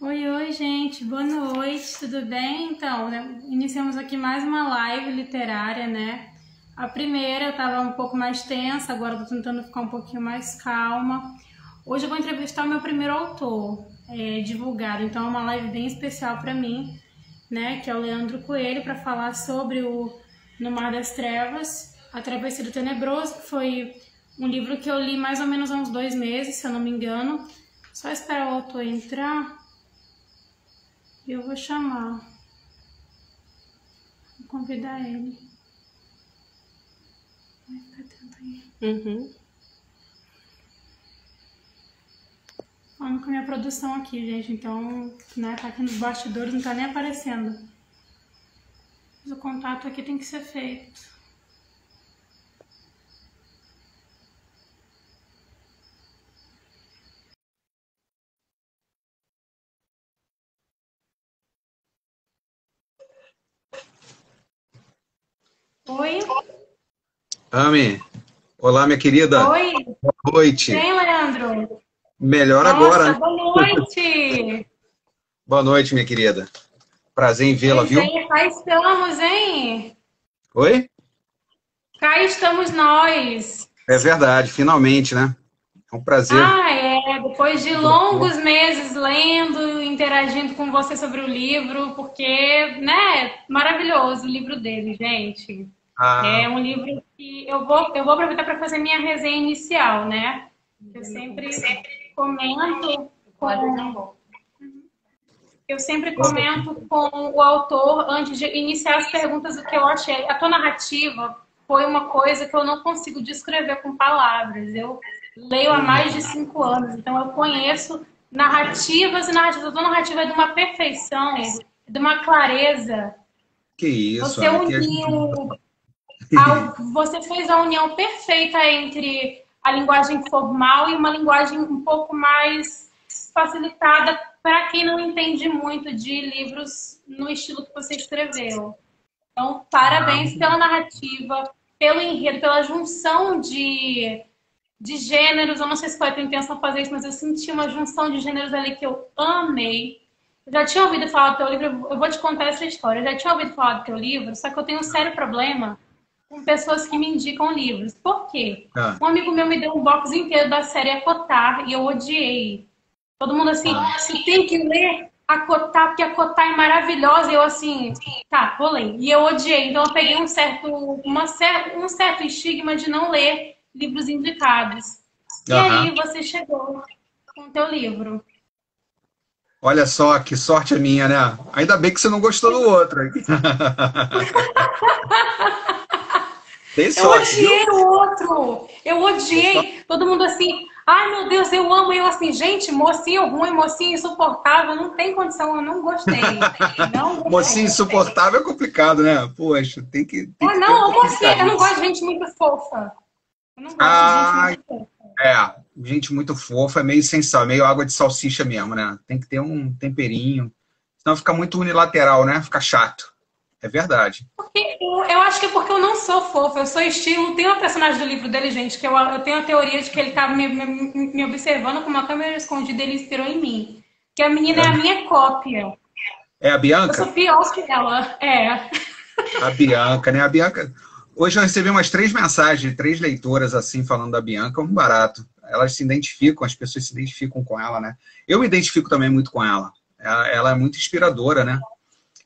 Oi, oi, gente, boa noite, tudo bem? Então, né, iniciamos aqui mais uma live literária, né? A primeira eu estava um pouco mais tensa, agora estou tentando ficar um pouquinho mais calma. Hoje eu vou entrevistar o meu primeiro autor, divulgado, então é uma live bem especial para mim, né? Que é o Leandro Coelho, para falar sobre o No Mar das Trevas, A Travessia do Tenebroso, que foi um livro que eu li mais ou menos há uns 2 meses, se eu não me engano. Só esperar o autor entrar. Eu vou chamar, vou convidar ele. Vai ficar atento aí. Falando com a minha produção aqui, gente, então, né, tá aqui nos bastidores, não tá nem aparecendo. Mas o contato aqui tem que ser feito. Oi? Ami, olá, minha querida. Oi? Boa noite. Bem, Leandro? Melhor Nossa, agora, né? boa noite! Boa noite, minha querida. Prazer em vê-la, Pois viu? é, cá estamos, hein? Oi? Cá estamos nós. É verdade, finalmente, né? É um prazer. Depois de longos meses lendo, interagindo com você sobre o livro, porque, né, maravilhoso o livro dele, gente. É Ah, um livro que eu vou aproveitar para fazer minha resenha inicial, né? Eu sempre comento com, eu sempre comento com o autor antes de iniciar as perguntas do que eu achei. A tua narrativa foi uma coisa que eu não consigo descrever com palavras. Eu leio há mais de 5 anos, então eu conheço narrativas e narrativas. A tua narrativa é de uma perfeição, de uma clareza. que isso, Você Ami, que a gente... uniu, você fez a união perfeita entre a linguagem formal e uma linguagem um pouco mais facilitada para quem não entende muito de livros no estilo que você escreveu. Então, Ah, parabéns pela narrativa, pelo enredo, pela junção de gêneros. Eu não sei se foi a tua intenção fazer isso, mas eu senti uma junção de gêneros ali que eu amei. Eu já tinha ouvido falar do teu livro, eu vou te contar essa história. Eu já tinha ouvido falar do teu livro, só que eu tenho um sério problema com pessoas que me indicam livros. Por quê? ah, Um amigo meu me deu um box inteiro da série Acotar e eu odiei. Todo mundo assim, você tem que ler Acotar, porque Acotar é maravilhosa. E eu assim, tá, vou ler. E eu odiei. Então eu peguei um certo estigma de não ler livros indicados. E aham. aí você chegou com o teu livro. Olha só, que sorte a minha, né? Ainda bem que você não gostou do outro. Tem Eu sorte, viu? odiei o outro. Eu odiei. Todo mundo assim, ai meu Deus, eu amo. Eu assim, gente, mocinho ruim, mocinho insuportável, não tem condição, eu não gostei. Não Mocinho gostei. insuportável é complicado, né? Poxa, tem Ah, que ter um não, pouquinho de mocinha, eu não gosto cabeça. de gente muito fofa. Eu não gosto de gente Ah, muito fofa. é, gente muito fofa, é meio sem sal, meio água de salsicha mesmo, né? Tem que ter um temperinho. Senão fica muito unilateral, né? Fica chato. É verdade. Porque eu acho que é porque eu não sou fofa, eu sou estilo. Tem uma personagem do livro dele, gente, que eu tenho a teoria de que ele tava me observando com uma câmera escondida e ele inspirou em mim. Que a menina é a minha cópia. É a Eu sou Bianca? pior que ela. É. A Bianca, né? A Bianca. Hoje eu recebi umas 3 mensagens de 3 leitoras assim falando da Bianca, um barato. Elas se identificam, as pessoas se identificam com ela, né? Eu me identifico também muito com ela. Ela é muito inspiradora, né?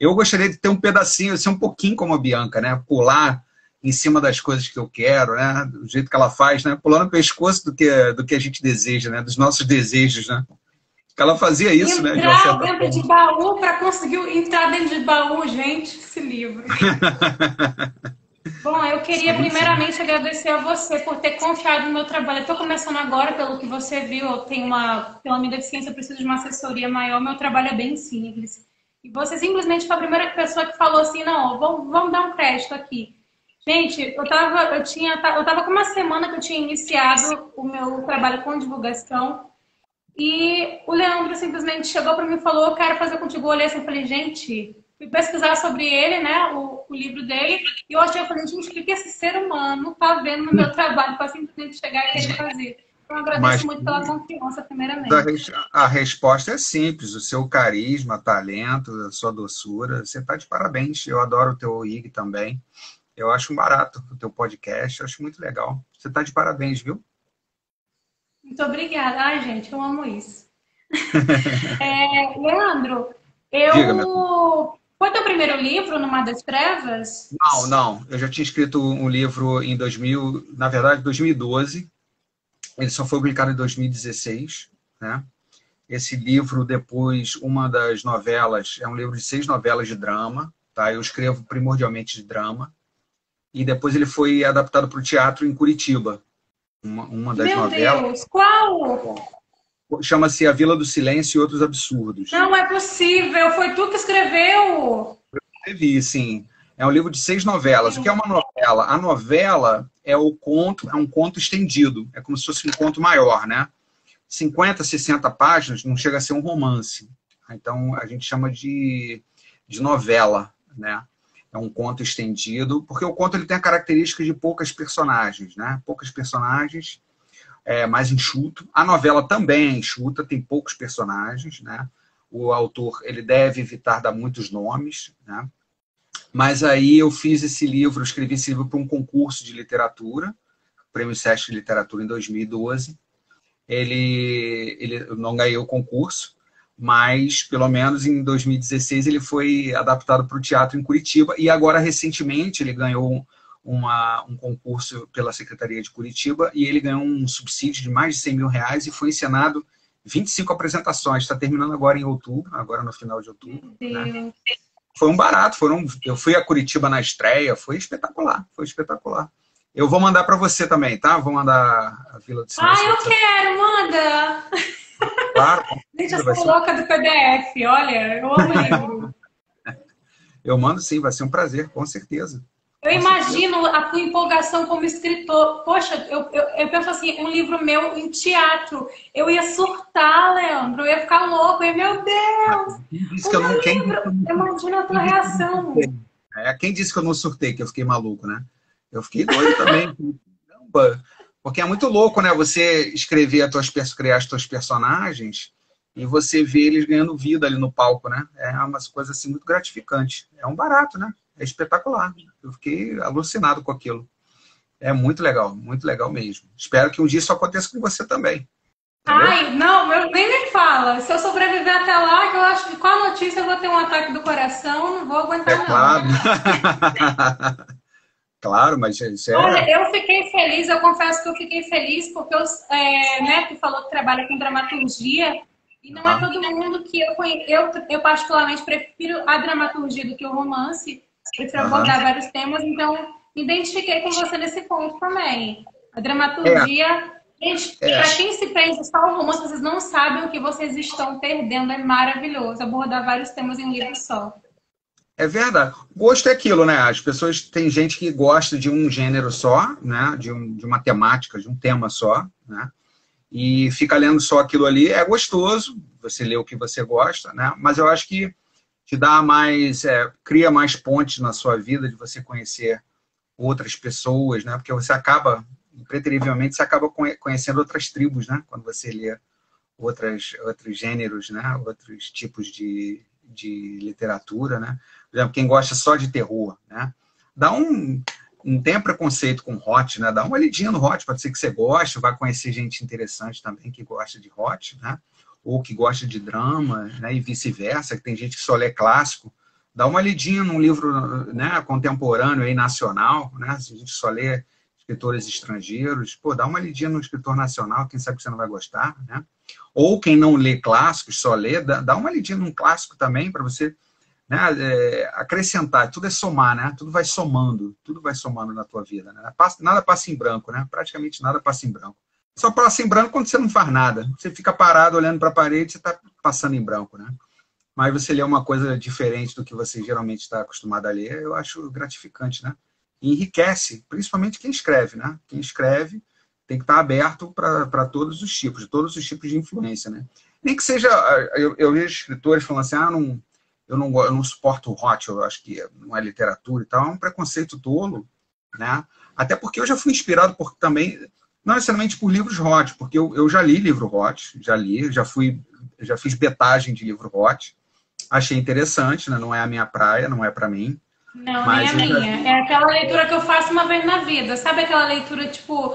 Eu gostaria de ter um pedacinho, ser um pouquinho como a Bianca, né? Pular em cima das coisas que eu quero, né? Do jeito que ela faz, né? Pular no pescoço do que a gente deseja, né? Dos nossos desejos, né? Ela fazia isso, né? De uma Entrar certa dentro de forma. baú para conseguir entrar dentro de baú, gente, esse livro. Bom, eu queria Sim, sim. primeiramente agradecer a você por ter confiado no meu trabalho. Eu estou começando agora, pelo que você viu, pela minha deficiência, eu preciso de uma assessoria maior. Meu trabalho é bem simples. E você simplesmente foi a primeira pessoa que falou assim, não, vamos dar um crédito aqui. Gente, eu tava com uma semana que eu tinha iniciado o meu trabalho com divulgação e o Leandro simplesmente chegou para mim e falou, eu quero fazer contigo. Eu olhei assim e falei, gente, fui pesquisar sobre ele, né, o livro dele, e eu falei, gente, o que esse ser humano tá vendo no meu trabalho para simplesmente chegar e querer fazer? Eu agradeço muito pela confiança, primeiramente. A resposta é simples, o seu carisma, talento, a sua doçura, você está de parabéns. Eu adoro o teu IG também. Eu acho um barato o teu podcast, eu acho muito legal. Você está de parabéns, viu? Muito obrigada. Ai, gente, eu amo isso. Leandro, foi teu primeiro livro, No Mar das Trevas? Não. Eu já tinha escrito um livro em 2012. Ele só foi publicado em 2016, né? Esse livro, depois, uma das novelas, é um livro de 6 novelas de drama, tá? Eu escrevo primordialmente de drama. E depois ele foi adaptado para o teatro em Curitiba. Uma das novelas. Meu Deus, qual? Chama-se A Vila do Silêncio e Outros Absurdos. Não é possível, foi tu que escreveu. Eu escrevi, sim. É um livro de 6 novelas. O que é uma novela? A novela é um conto estendido. É como se fosse um conto maior, né? 50, 60 páginas, não chega a ser um romance. Então, a gente chama de novela, né? É um conto estendido, porque o conto ele tem a característica de poucas personagens, né? Poucas personagens, mais enxuto. A novela também é enxuta, tem poucos personagens, né? O autor ele deve evitar dar muitos nomes, né? Mas aí eu fiz esse livro, escrevi esse livro para um concurso de literatura, Prêmio Sesc de Literatura em 2012. Ele não ganhou o concurso, mas pelo menos em 2016 ele foi adaptado para o teatro em Curitiba e agora recentemente ele ganhou um concurso pela Secretaria de Curitiba e ele ganhou um subsídio de mais de R$100 mil e foi encenado 25 apresentações. Está terminando agora em outubro, agora no final de outubro. Né? Foi um barato, eu fui a Curitiba na estreia, foi espetacular, foi espetacular. Eu vou mandar para você também, tá? Vou mandar a Vila do Silêncio. Eu quero, manda! Claro. Gente, eu sou louca do PDF, olha, eu amo livro. Eu mando sim, vai ser um prazer, com certeza. Eu imagino a tua empolgação como escritor. Poxa, eu penso assim, um livro meu em teatro. Eu ia surtar, Leandro. Eu ia ficar louco. Meu Deus! Imagina a tua reação. Quem disse que eu não surtei, que eu fiquei maluco, né? Eu fiquei doido também. Porque é muito louco, né? Você escrever criar os teus personagens e você vê eles ganhando vida ali no palco, né? É umas coisas assim muito gratificantes. É um barato, né? É espetacular. Eu fiquei alucinado com aquilo. É muito legal mesmo. Espero que um dia isso aconteça com você também. Entendeu? Ai, não, nem me fala. Se eu sobreviver até lá, que eu acho que com a notícia eu vou ter um ataque do coração, não vou aguentar, não. Claro. Claro, mas isso é... Olha, eu fiquei feliz, eu confesso que eu fiquei feliz, porque tu falou que trabalha com dramaturgia, e não é todo mundo que eu conheço. Eu particularmente prefiro a dramaturgia do que o romance, prefiro abordar vários temas, então me identifiquei com você nesse ponto também. A dramaturgia, para quem se prende só o romance, vocês não sabem o que vocês estão perdendo, é maravilhoso abordar vários temas em um livro só. É verdade. Gosto é aquilo, né? As pessoas, tem gente que gosta de um gênero só, né? De uma temática, de um tema só, né? E fica lendo só aquilo ali. É gostoso, você lê o que você gosta, né? Mas eu acho que te dá mais, cria mais pontes na sua vida de você conhecer outras pessoas, né? Porque você acaba, impreterivelmente, conhecendo outras tribos, né? Quando você lê outros gêneros, né? Outros tipos de literatura, né? Por exemplo, quem gosta só de terror, né? Não tenha preconceito com hot, né? Dá uma lidinha no hot, pode ser que você goste, vai conhecer gente interessante também que gosta de hot, né? Ou que gosta de drama, né? E vice-versa, que tem gente que só lê clássico. Dá uma lidinha num livro, né, contemporâneo e nacional, né? Se a gente só lê escritores estrangeiros, dá uma lidinha no escritor nacional, quem sabe que você não vai gostar, né? Ou quem não lê clássicos, só lê, dá uma lidinha num clássico também, para você, né, acrescentar. Tudo é somar, né? Tudo vai somando na tua vida, né? Nada passa em branco, né? Praticamente nada passa em branco. Só passa em branco quando você não faz nada. Você fica parado olhando para a parede, você está passando em branco, né? Mas você lê uma coisa diferente do que você geralmente está acostumado a ler, eu acho gratificante, né? E enriquece, principalmente quem escreve, né? Quem escreve tem que estar aberto para todos os tipos de influência, né? Nem que seja... Eu vejo escritores falando assim, eu não suporto o hot, eu acho que não é literatura e tal, é um preconceito tolo, né? Até porque eu já fui inspirado por também... não necessariamente por livros hot, porque eu já li livro hot, já fiz betagem de livro hot, achei interessante, né? Não é a minha praia, não é para mim. Não, nem Mas a minha. É aquela leitura que eu faço uma vez na vida. Sabe aquela leitura, tipo,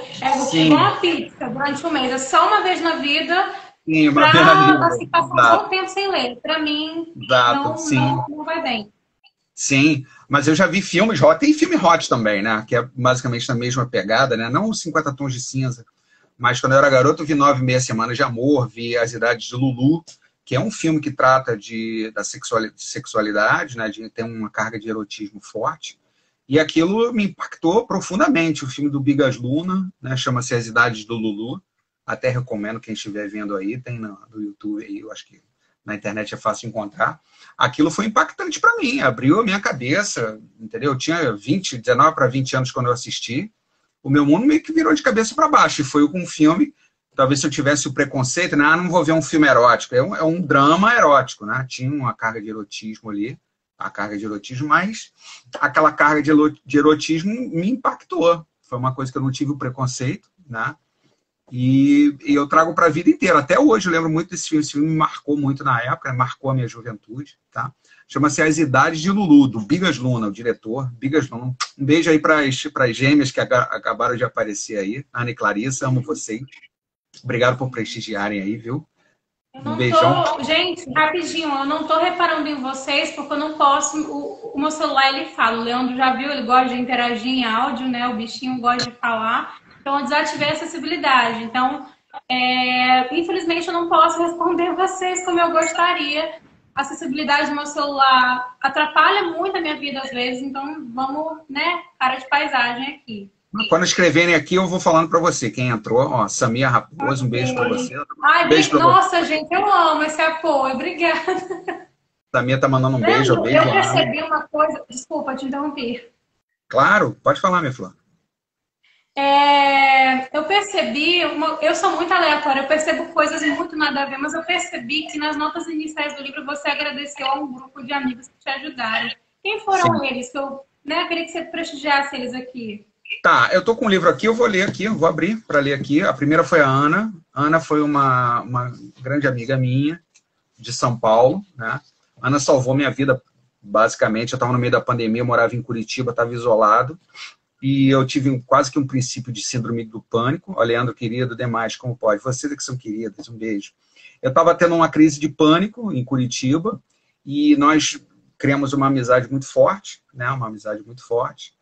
igual uma pizza durante um mês. É só uma vez na vida sim, uma vez na pra vida. assim, passar um bom tempo sem ler. Pra mim, não vai bem. Sim, mas eu já vi filmes hot. Tem filme hot também, né? Que é basicamente na mesma pegada, né? Não os 50 Tons de Cinza. Mas quando eu era garoto, eu vi 9,5 Semanas de Amor, vi As Idades de Lulu, que é um filme que trata da sexualidade, né? Tem uma carga de erotismo forte. E aquilo me impactou profundamente. O filme do Bigas Luna, né? Chama-se As Idades do Lulu. Até recomendo quem estiver vendo aí, tem no YouTube aí, eu acho que na internet é fácil encontrar. Aquilo foi impactante para mim, abriu a minha cabeça, entendeu? Eu tinha 19 para 20 anos quando eu assisti. O meu mundo meio que virou de cabeça para baixo. E foi um filme, talvez se eu tivesse o preconceito, né? Não vou ver um filme erótico. É um drama erótico, né? Tinha uma carga de erotismo ali, a carga de erotismo, mas aquela carga de erotismo me impactou. Foi uma coisa que eu não tive o preconceito, né? E eu trago para a vida inteira. Até hoje eu lembro muito desse filme. Esse filme me marcou muito na época, marcou a minha juventude, tá? Chama-se As Idades de Lulu, do Bigas Luna, o diretor. Bigas Luna. Um beijo aí para as gêmeas que acabaram de aparecer aí. Ana e Clarissa, amo vocês. Obrigado por prestigiarem aí, viu? Um beijão. Gente, rapidinho, eu não tô reparando em vocês porque eu não posso. O meu celular ele fala. O Leandro já viu, ele gosta de interagir em áudio, né? O bichinho gosta de falar. Então, eu desativei a acessibilidade. Então, infelizmente, eu não posso responder vocês como eu gostaria. A acessibilidade do meu celular atrapalha muito a minha vida às vezes. Então, vamos, né, cara de paisagem aqui. Quando escreverem aqui, eu vou falando para você. Quem entrou, ó, Samia Raposo, um beijo para você. Ai, beijo nossa, você. Gente, eu amo esse apoio. Obrigada. Samia tá mandando um beijo. Eu percebi uma coisa... Desculpa, te interromper. Claro, pode falar, minha flor. Eu percebi, eu sou muito aleatória, eu percebo coisas muito nada a ver, mas eu percebi que nas notas iniciais do livro você agradeceu a um grupo de amigos que te ajudaram. Quem foram Sim. eles? Eu queria que você prestigiasse eles aqui. Tá, eu tô com um livro aqui, eu vou ler aqui, eu vou abrir para ler aqui. A primeira foi a Ana. Ana foi uma grande amiga minha, de São Paulo, né? Ana salvou minha vida, basicamente. Eu estava no meio da pandemia, eu morava em Curitiba, estava isolado. E eu tive quase que um princípio de síndrome do pânico. Ó, Leandro, querido, demais, como pode? Vocês é que são queridas, um beijo. Eu estava tendo uma crise de pânico em Curitiba e nós criamos uma amizade muito forte, né? Uma amizade muito forte.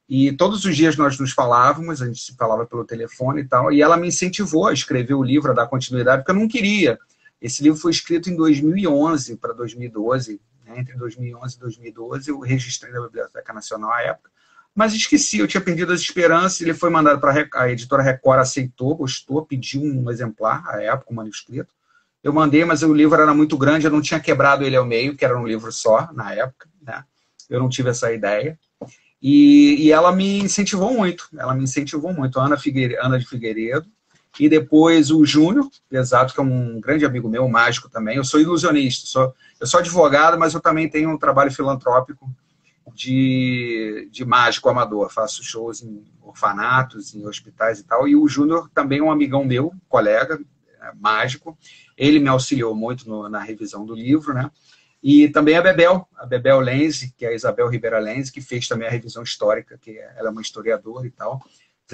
E todos os dias nós nos falávamos, a gente se falava pelo telefone e tal, e ela me incentivou a escrever o livro, a dar continuidade, porque eu não queria. Esse livro foi escrito em 2011 para 2012, né? Entre 2011 e 2012, eu registrei na Biblioteca Nacional à época, mas esqueci, eu tinha perdido as esperanças, ele foi mandado para a editora Record, aceitou, gostou, pediu um exemplar, à época, um manuscrito. Eu mandei, mas o livro era muito grande, eu não tinha quebrado ele ao meio, que era um livro só, na época, né? Eu não tive essa ideia. E ela me incentivou muito, Ana de Figueiredo, e depois o Júnior, exato, que é um grande amigo meu, mágico também. Eu sou ilusionista, eu sou advogado, mas eu também tenho um trabalho filantrópico de mágico amador, faço shows em orfanatos, em hospitais e tal, e o Júnior também é um amigão meu, colega, mágico, ele me auxiliou muito na revisão do livro, né? E também a Bebel Lenze, que é a Isabel Ribeira Lenze, que fez também a revisão histórica, que ela é uma historiadora e tal.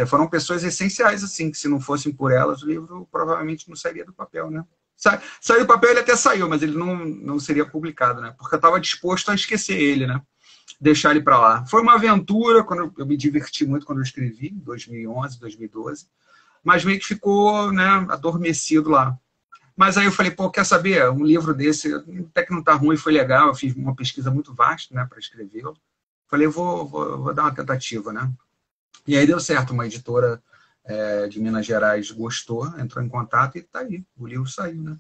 Foram pessoas essenciais, assim, que se não fossem por elas, o livro provavelmente não sairia do papel, né? Saiu do papel, ele até saiu, mas ele não seria publicado, né? Porque eu estava disposto a esquecer ele, né? Deixar ele para lá. Foi uma aventura, eu me diverti muito quando eu escrevi, em 2011, 2012, mas meio que ficou, né, adormecido lá. Mas aí eu falei, pô, quer saber? Um livro desse, até que não tá ruim, foi legal, eu fiz uma pesquisa muito vasta, né, para escrevê-lo. Falei, vou dar uma tentativa, né? E aí deu certo, uma editora de Minas Gerais gostou, entrou em contato e tá aí, o livro saiu, né?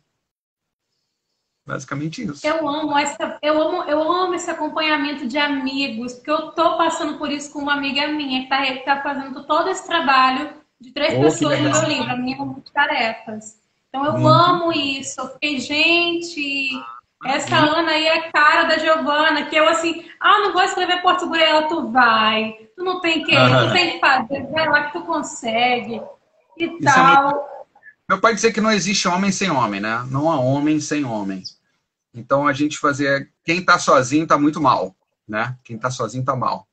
Basicamente isso. Eu amo esse acompanhamento de amigos, porque eu tô passando por isso com uma amiga minha, que tá fazendo todo esse trabalho de 3 pessoas no meu livro, a minha multitarefas. Então, eu amo isso. Eu fiquei, gente, essa Ana aí é a cara da Giovana, que eu assim, não vou escrever português, ela, tu vai, tu não tem que fazer, vai lá que tu consegue. Que Isso é tal? meu pai dizia que não existe homem sem homem, né? Não há homem sem homem. Então a gente fazer. Quem está sozinho está muito mal, né? Quem está sozinho está mal.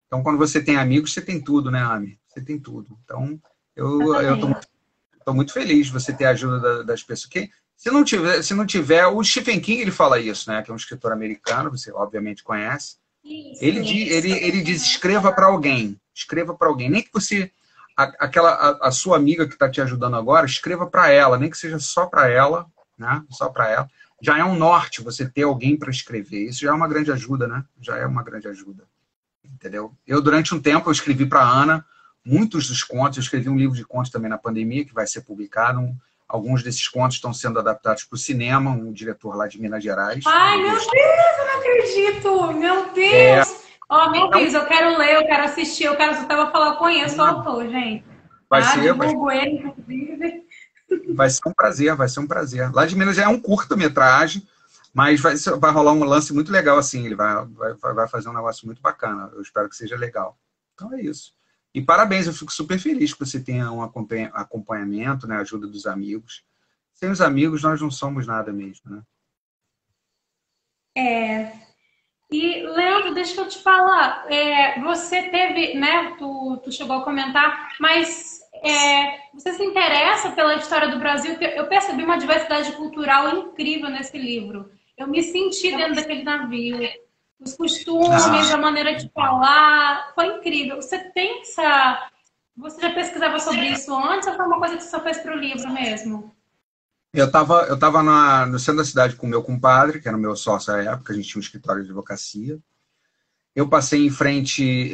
Então quando você tem amigos, você tem tudo, né, Ami? Você tem tudo. Então eu Exatamente. tô muito feliz de você ter a ajuda das pessoas. Se não tiver, o Stephen King ele fala isso, né? Que é um escritor americano, você obviamente conhece. Isso. Ele diz: escreva para alguém, escreva para alguém. Nem que você a sua amiga que está te ajudando agora, escreva para ela, nem que seja só para ela, né? Só para ela. Já é um norte você ter alguém para escrever. Isso já é uma grande ajuda, né? Já é uma grande ajuda. Entendeu? Eu, durante um tempo, eu escrevi para a Ana muitos dos contos. Eu escrevi um livro de contos também na pandemia, que vai ser publicado. Alguns desses contos estão sendo adaptados para o cinema, um diretor lá de Minas Gerais. Ai, meu Deus, eu não acredito! Meu Deus! Ó, meu Deus, eu quero ler, eu quero assistir, eu quero até falar, conheço o autor, gente. Vai Tá? ser, Divulgo ele, inclusive. vai ser um prazer, vai ser um prazer. Lá de Minas já é um curta-metragem, mas vai rolar um lance muito legal assim. Ele vai fazer um negócio muito bacana. Eu espero que seja legal. Então é isso. E parabéns, eu fico super feliz que você tenha um acompanhamento, né, ajuda dos amigos. Sem os amigos, nós não somos nada mesmo, né? E, Leandro, deixa eu te falar, você teve, né, tu chegou a comentar, mas você se interessa pela história do Brasil? Eu percebi uma diversidade cultural incrível nesse livro. Eu me senti dentro daquele navio. Os costumes, a maneira de falar, foi incrível. Você já pesquisava sobre isso antes ou foi uma coisa que você só fez para o livro mesmo? Eu tava no centro da cidade com o meu compadre, que era o meu sócio à época, a gente tinha um escritório de advocacia. Eu passei em frente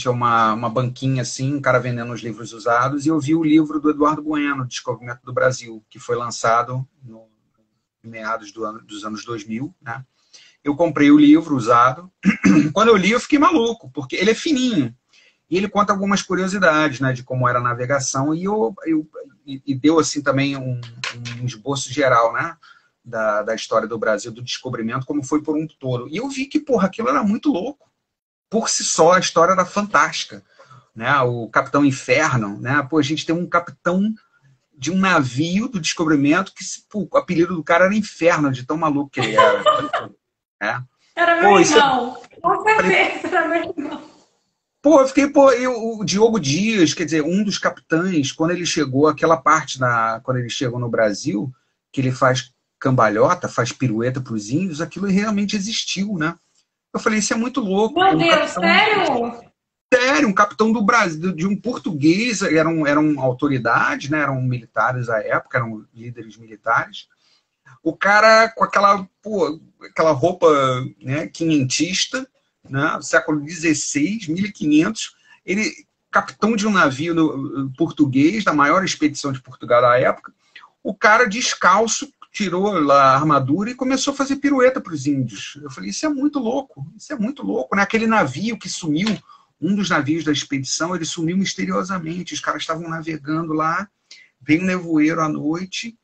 a uma banquinha assim, um cara vendendo os livros usados, e eu vi o livro do Eduardo Bueno, Descobrimento do Brasil, que foi lançado em meados dos anos 2000, né? Eu comprei o livro usado. Quando eu li, eu fiquei maluco, porque ele é fininho. E ele conta algumas curiosidades, né, de como era a navegação, e deu assim também um esboço geral, né, da história do Brasil, do descobrimento, como foi por um todo. E eu vi que, porra, aquilo era muito louco. Por si só, a história era fantástica. Né? O Capitão Inferno, né? Pô, a gente tem um capitão de um navio do descobrimento que pô, o apelido do cara era Inferno, de tão maluco que ele era. É. Era meu Pô, irmão. Com certeza, era meu irmão. Pô, eu fiquei, pô, o Diogo Dias, quer dizer, um dos capitães, quando ele chegou, aquela parte quando ele chegou no Brasil, que ele faz cambalhota, faz pirueta para os índios, aquilo realmente existiu, né? Eu falei, isso é muito louco. Meu Deus, sério? Sério, um capitão do Brasil, de um português, eram autoridades, né? Eram militares à época, eram líderes militares. O cara com aquela roupa, né, quinhentista, né, século XVI, 1500, ele, capitão de um navio português, da maior expedição de Portugal da época, o cara descalço, tirou lá a armadura e começou a fazer pirueta para os índios. Eu falei, isso é muito louco, né? Aquele navio que sumiu, um dos navios da expedição, ele sumiu misteriosamente, os caras estavam navegando lá, veio um nevoeiro à noite,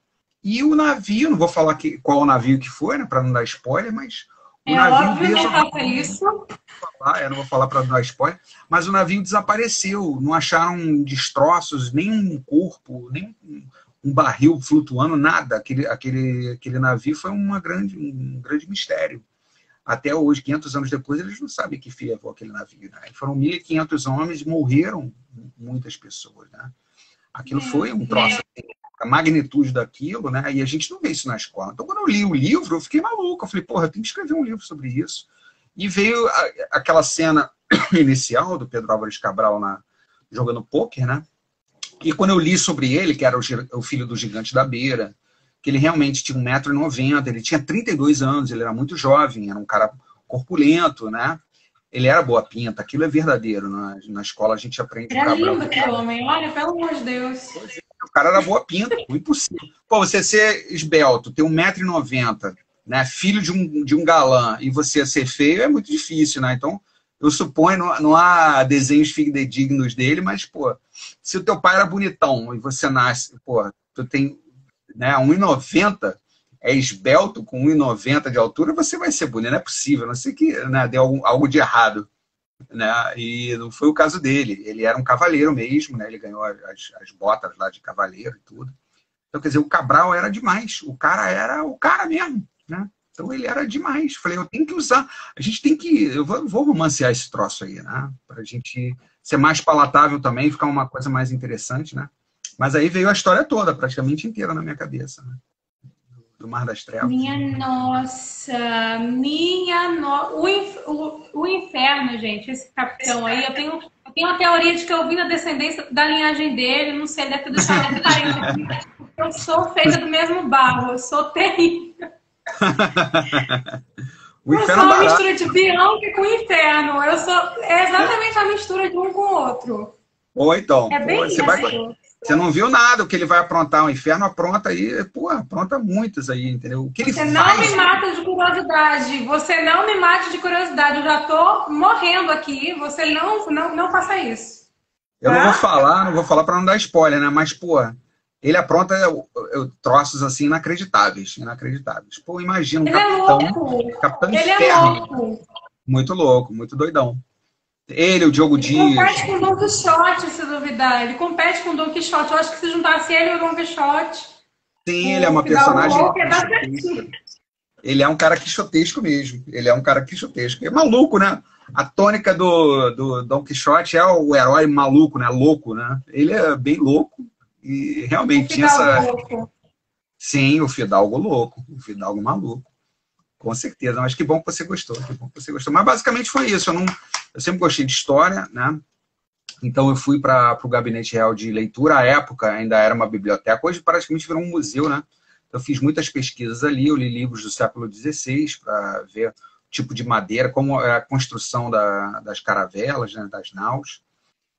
e o navio, não vou falar qual o navio que foi, né, para não dar spoiler, mas o navio óbvio que faça isso. Eu não vou falar para não dar spoiler, mas o navio desapareceu, não acharam destroços, nem um corpo, nem um barril flutuando, nada. Aquele navio foi um grande mistério. Até hoje, 500 anos depois, eles não sabem que fim levou aquele navio. Né? Foram 1.500 homens e morreram muitas pessoas. Né? Aquilo foi um troço. A magnitude daquilo, né? E a gente não vê isso na escola. Então, quando eu li o livro, eu fiquei maluco. Eu falei, porra, eu tenho que escrever um livro sobre isso. E veio aquela cena inicial do Pedro Álvares Cabral jogando pôquer, né? E quando eu li sobre ele, que era o filho do gigante da beira, que ele realmente tinha 1,90 m, ele tinha 32 anos, ele era muito jovem, era um cara corpulento, né? Ele era boa pinta, aquilo é verdadeiro. Na escola a gente aprende. Era lindo aquele homem, olha, pelo amor de Deus. O cara era boa pinta, impossível. Pô, você ser esbelto, ter 1,90 m, né? Filho de um galã, e você ser feio é muito difícil, né? Então, eu suponho, não há desenhos fidedignos dele, mas, pô, se o teu pai era bonitão e você nasce, pô, tu tem, né, 1,90 m, é esbelto com 1,90 m de altura, você vai ser bonito, não é possível, não sei que, né, deu algo de errado. né? E não foi o caso dele. Ele era um cavaleiro mesmo, né? Ele ganhou as botas lá de cavaleiro e tudo. Então, quer dizer, o Cabral era demais. O cara era o cara mesmo, né? Então ele era demais. Falei, eu tenho que usar. A gente tem que. Eu vou romancear esse troço aí, né? Para a gente ser mais palatável também, ficar uma coisa mais interessante, né? Mas aí veio a história toda, praticamente inteira na minha cabeça, né? Do Mar das Trevas. Minha nossa, o inferno, gente, esse capitão aí, eu tenho uma teoria de que eu vim da descendência da linhagem dele, não sei, deve ter deixado um parente aqui. Eu sou feita do mesmo barro, eu sou terrível. Eu sou uma mistura de Bianca com Inferno. É exatamente a mistura de um com o outro. Ou então, é bem isso. Você não viu nada, o que ele vai aprontar, o Inferno apronta aí, pô, apronta muitas aí, entendeu? O que ele faz... não me mata de curiosidade, você não me mate de curiosidade, eu já tô morrendo aqui, você não faça isso. Eu não vou falar para não dar spoiler, né? Mas, pô, ele apronta troços assim inacreditáveis. Pô, imagina um capitão ele Inferno. É louco. Muito louco, muito doidão. Ele, o Diogo Dias. Ele compete com o Don Quixote, se duvidar. Ele compete com o Don Quixote. Eu acho que se juntasse ele e o Don Quixote... Sim, ele é uma personagem... Ele é um cara quixotesco mesmo. Ele é um cara quixotesco. É maluco, né? A tônica do Don Quixote é o herói maluco, né? Louco, né? Ele é bem louco. E realmente tinha essa... Louco. Sim, o Fidalgo louco. O Fidalgo maluco. Com certeza. Mas que bom que você gostou. Mas basicamente foi isso. Eu sempre gostei de história, né? Então eu fui para o Gabinete Real de Leitura. À época ainda era uma biblioteca. Hoje praticamente virou um museu, né? Eu fiz muitas pesquisas ali. Eu li livros do século XVI para ver o tipo de madeira, como é a construção das caravelas, né? Das naus.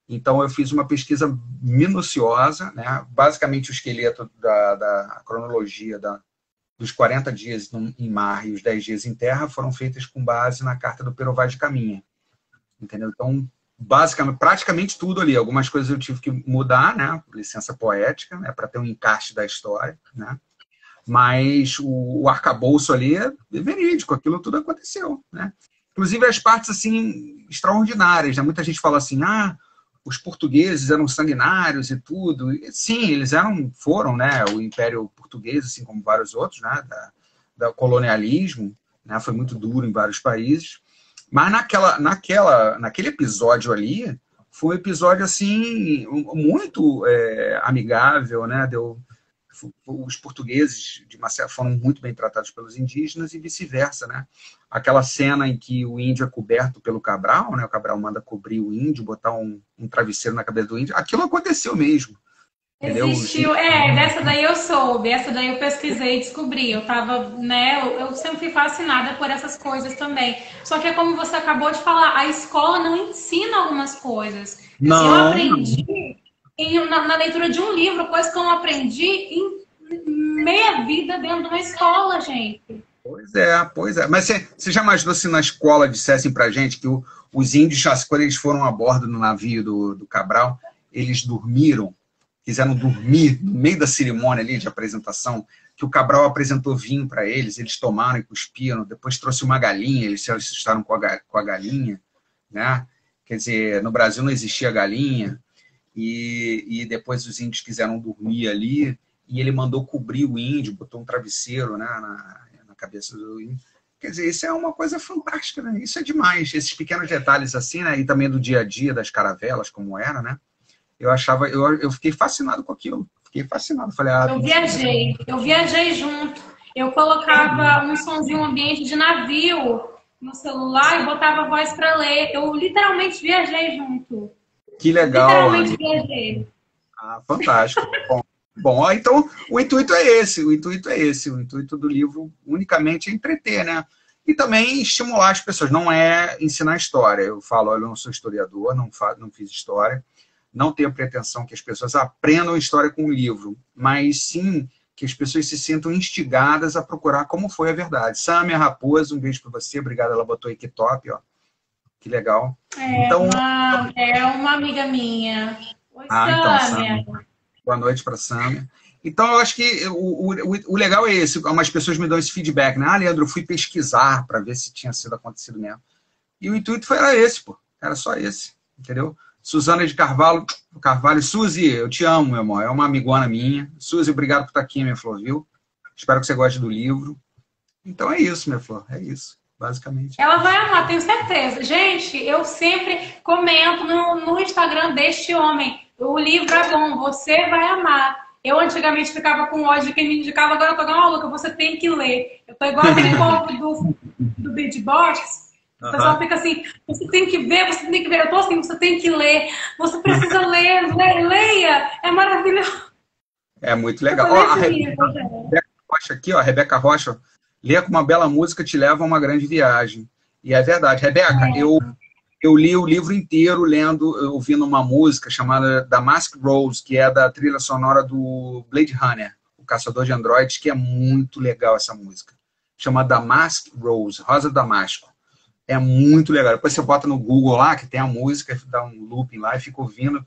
Então eu fiz uma pesquisa minuciosa, né? Basicamente o esqueleto da cronologia dos 40 dias em mar e os 10 dias em terra foram feitas com base na carta do Pero Vaz de Caminha. Entendeu? Então, basicamente, praticamente tudo ali. Algumas coisas eu tive que mudar, né? Licença poética, né? Para ter um encaixe da história, né? Mas o arcabouço ali é verídico, aquilo tudo aconteceu, né? Inclusive as partes, assim, extraordinárias, né? Muita gente fala assim, os portugueses eram sanguinários e tudo. E, sim, eles foram, né? O Império Português, assim como vários outros, né? Da colonialismo, né? Foi muito duro em vários países. Mas naquele episódio ali, foi um episódio, assim, muito amigável, né? Os portugueses, de uma certa forma, foram muito bem tratados pelos indígenas e vice-versa, né? Aquela cena em que o índio é coberto pelo Cabral, né? O Cabral manda cobrir o índio, botar um travesseiro na cabeça do índio. Aquilo aconteceu mesmo. Existiu. Dessa daí eu soube, essa daí eu pesquisei e descobri. Eu tava, né? Eu sempre fui fascinada por essas coisas também. Só que é como você acabou de falar, a escola não ensina algumas coisas. Não. Eu aprendi na leitura de um livro, coisa que eu não aprendi em meia vida dentro de uma escola, gente. Pois é. Mas você já imaginou se na escola dissessem pra gente que os índios, quando eles foram a bordo no navio do Cabral, eles dormiram, quiseram dormir no meio da cerimônia ali de apresentação, que o Cabral apresentou vinho para eles tomaram e cuspiram, depois trouxe uma galinha, eles se assustaram com a galinha, né? Quer dizer, no Brasil não existia galinha, e depois os índios quiseram dormir ali, e ele mandou cobrir o índio, botou um travesseiro, né, na cabeça do índio. Quer dizer, isso é uma coisa fantástica, né? Isso é demais. Esses pequenos detalhes assim, né? E também do dia a dia das caravelas, como era, né? Eu fiquei fascinado com aquilo. Fiquei fascinado. Falei, eu viajei junto. Eu colocava um sonzinho ambiente de navio no celular e botava a voz para ler. Eu literalmente viajei junto. Que legal. Literalmente viajei. Fantástico. Bom, então o intuito é esse. O intuito do livro unicamente é entreter, né? E também estimular as pessoas. Não é ensinar história. Eu falo, olha, eu não sou historiador, não fiz história. Não tenho a pretensão que as pessoas aprendam história com o livro, mas sim que as pessoas se sintam instigadas a procurar como foi a verdade. Sâmia Raposo, um beijo para você. Obrigado, ela botou aí que top, ó. Que legal. É uma amiga minha. Oi, então, Sâmia. Boa noite para Sâmia. Então, eu acho que o legal é esse. Algumas pessoas me dão esse feedback, né? Leandro, eu fui pesquisar para ver se tinha sido acontecido mesmo. E o intuito era esse, pô. Era só esse, entendeu? Suzana de Carvalho, Suzy, eu te amo, meu amor, é uma amigona minha. Suzy, obrigado por estar aqui, minha flor, viu? Espero que você goste do livro. Então é isso, minha flor, é isso, basicamente. Ela vai amar, tenho certeza. Gente, eu sempre comento no Instagram deste homem, o livro é bom, você vai amar. Eu antigamente ficava com ódio de quem me indicava, agora eu tô igual maluca, você tem que ler. Eu tô igual aquele povo do beatbox. O pessoal fica assim, você tem que ver, você tem que ver. Eu tô assim, você tem que ler, você precisa ler, leia, é maravilhoso. É muito legal. Ó, a Rebeca Rocha aqui, ó, Rebeca Rocha, ler com uma bela música te leva a uma grande viagem. E é verdade. Rebeca, eu li o livro inteiro ouvindo uma música chamada Damask Rose, que é da trilha sonora do Blade Runner, o Caçador de Androides, que é muito legal essa música. Chama Damask Rose, Rosa Damasco. É muito legal. Depois você bota no Google lá, que tem a música, dá um looping lá e fica ouvindo.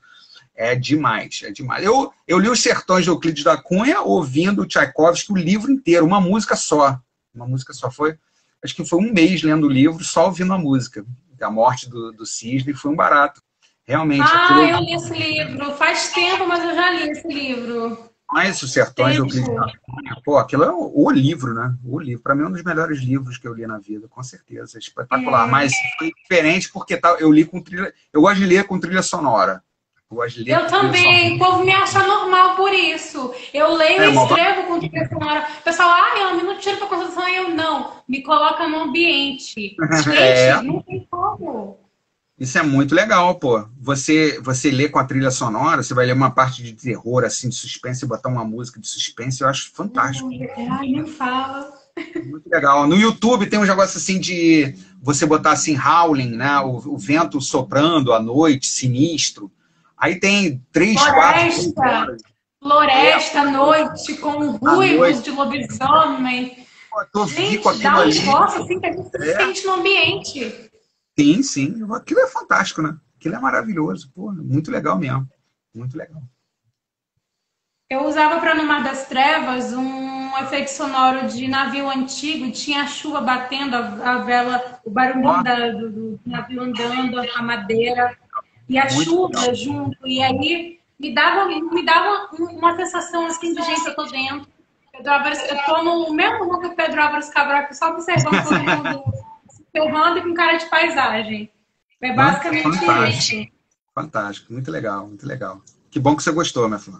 É demais, é demais. Eu li Os Sertões de Euclides da Cunha ouvindo o Tchaikovsky, o livro inteiro, uma música só. Uma música só. Acho que foi um mês lendo o livro, só ouvindo a música. A morte do cisne foi um barato. Realmente. Eu li esse livro. Faz tempo, mas eu já li esse livro. Mas Os Sertões de Euclides da Cunha, pô, aquilo é o livro, né? O livro. Para mim é um dos melhores livros que eu li na vida, com certeza. É espetacular. Mas foi diferente porque eu li com trilha. Eu gosto de ler com trilha sonora. Eu também, o povo me acha normal por isso. Eu leio e escrevo com trilha sonora. O pessoal, ela me não tira pra concentração, eu não. Me coloca no ambiente. Gente, não tem como. Isso é muito legal, pô. Você lê com a trilha sonora, você vai ler uma parte de terror, assim, de suspense, e botar uma música de suspense, eu acho fantástico. Ai, nem fala. Muito legal. No YouTube tem um negócio assim de você botar assim, howling, né? O vento soprando à noite, sinistro. Aí tem 3, 4... Floresta, noite, com ruivos de lobisomem. Gente, dá um esforço assim que a gente se sente no ambiente. Sim, sim. Aquilo é fantástico, né? Aquilo é maravilhoso. Pô, muito legal mesmo. Muito legal. Eu usava para No Mar das Trevas um efeito sonoro de navio antigo. Tinha a chuva batendo, a vela, o barulho do navio andando, a madeira. E a chuva junto, e aí me dava uma sensação assim de gente, eu tô dentro. Eu tô no mesmo lugar que o Pedro Álvares Cabral, só observando todo mundo se ferrando e com cara de paisagem. É basicamente isso. Fantástico, muito legal, muito legal. Que bom que você gostou, minha filha.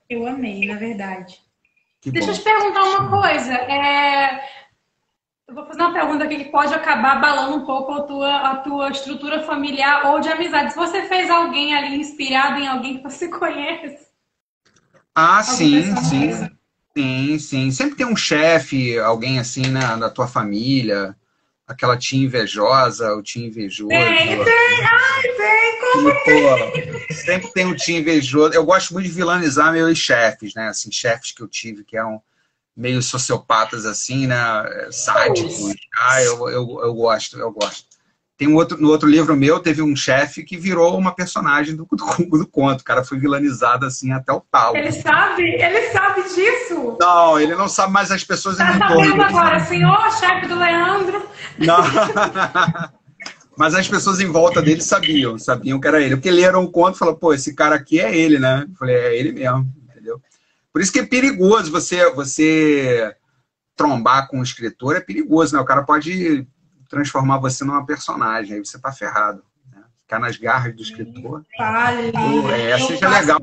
Eu amei, na verdade. Deixa eu te perguntar uma coisa. Eu vou fazer uma pergunta aqui que pode acabar abalando um pouco a tua estrutura familiar ou de amizade. Se você fez alguém ali inspirado em alguém que você conhece? Sim. Sempre tem um chefe, alguém assim na tua família, aquela tia invejosa, o tio invejoso. Tem. Sempre tem um tio invejoso. Eu gosto muito de vilanizar meus chefes, né? Assim, chefes que eu tive que eram meio sociopatas assim, né? Sádicos. Eu gosto. Tem no outro livro meu, teve um chefe que virou uma personagem do conto. O cara foi vilanizado assim até o talo. Ele sabe disso? Não, ele não sabe, mas as pessoas tá sabendo agora, senhor chefe do Leandro. Não. Mas as pessoas em volta dele sabiam que era ele. Porque leram um conto e falaram, pô, esse cara aqui é ele, né? Eu falei, é ele mesmo. Por isso que é perigoso você trombar com um escritor, é perigoso, né? O cara pode transformar você numa personagem, aí você tá ferrado. Né? Ficar nas garras do escritor. Seja legal.